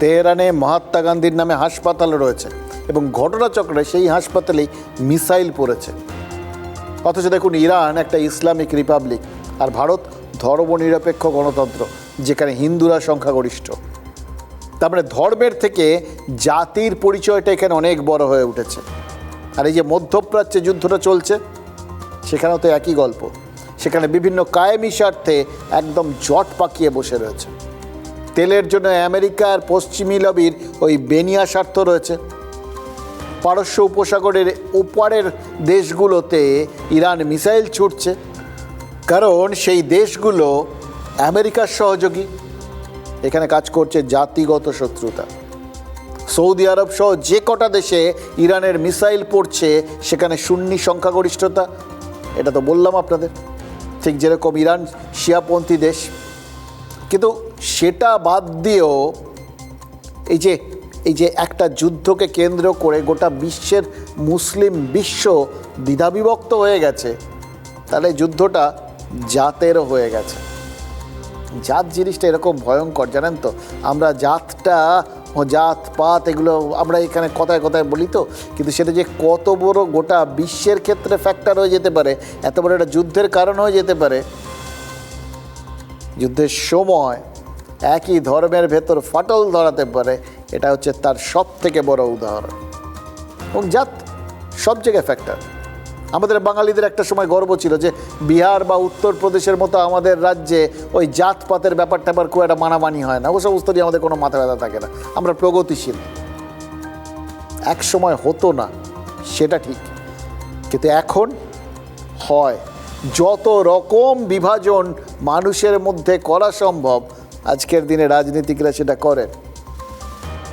তেহরানে মহাত্মা গান্ধীর নামে হাসপাতাল রয়েছে এবং ঘটনাচক্রে সেই হাসপাতালেই মিসাইল পড়েছে। অথচ দেখুন, ইরান একটা ইসলামিক রিপাবলিক আর ভারত ধর্মনিরপেক্ষ গণতন্ত্র, যেখানে হিন্দুরা সংখ্যাগরিষ্ঠ। তার মানে ধর্মের থেকে জাতির পরিচয়টা এখানে অনেক বড় হয়ে উঠেছে। আর এই যে মধ্যপ্রাচ্যে যুদ্ধটা চলছে, সেখানেও তো একই গল্প। সেখানে বিভিন্ন কায়েমি স্বার্থে একদম জট পাকিয়ে বসে রয়েছে। তেলের জন্য আমেরিকার পশ্চিমী লবির ওই বেনিয়া স্বার্থ রয়েছে। পারস্য উপসাগরের ওপারের দেশগুলোতে ইরান মিসাইল ছুটছে, কারণ সেই দেশগুলো আমেরিকার সহযোগী। এখানে কাজ করছে জাতিগত শত্রুতা। সৌদি আরব সহ যে কটা দেশে ইরানের মিসাইল পড়ছে, সেখানে সুন্নি সংখ্যাগরিষ্ঠতা। এটা তো বললাম আপনাদের, ঠিক যেরকম ইরান শিয়াপন্থী দেশ। কিন্তু সেটা বাদ দিয়েও এই যে একটা যুদ্ধকে কেন্দ্র করে গোটা বিশ্বের মুসলিম বিশ্ব দ্বিধাবিভক্ত হয়ে গেছে, তাহলে যুদ্ধটা জাতেরও হয়ে গেছে। জাত জিনিসটা এরকম ভয়ঙ্কর, জানেন তো। আমরা জাত পাত এগুলো আমরা এখানে কথায় কথায় বলি তো, কিন্তু সেটা যে কত বড় গোটা বিশ্বের ক্ষেত্রে ফ্যাক্টর হয়ে যেতে পারে, এত বড় একটা যুদ্ধের কারণ হয়ে যেতে পারে। যুদ্ধের সময় একই ধর্মের ভেতর ফাটল ধরাতে পারে, এটা হচ্ছে তার সব থেকে বড় উদাহরণ। এবং জাত সব জায়গায় ফ্যাক্টর। আমাদের বাঙালিদের একটা সময় গর্ব ছিল যে বিহার বা উত্তরপ্রদেশের মতো আমাদের রাজ্যে ওই জাতপাতের ব্যাপারটা আবার খুব একটা মানামানি হয় না, ও সমস্ত নিয়ে আমাদের কোনো মাথা ব্যথা থাকে না, আমরা প্রগতিশীল। এক সময় হতো না, সেটা ঠিক, কিন্তু এখন হয়। যত রকম বিভাজন মানুষের মধ্যে করা সম্ভব, আজকের দিনে রাজনীতিকরা সেটা করেন।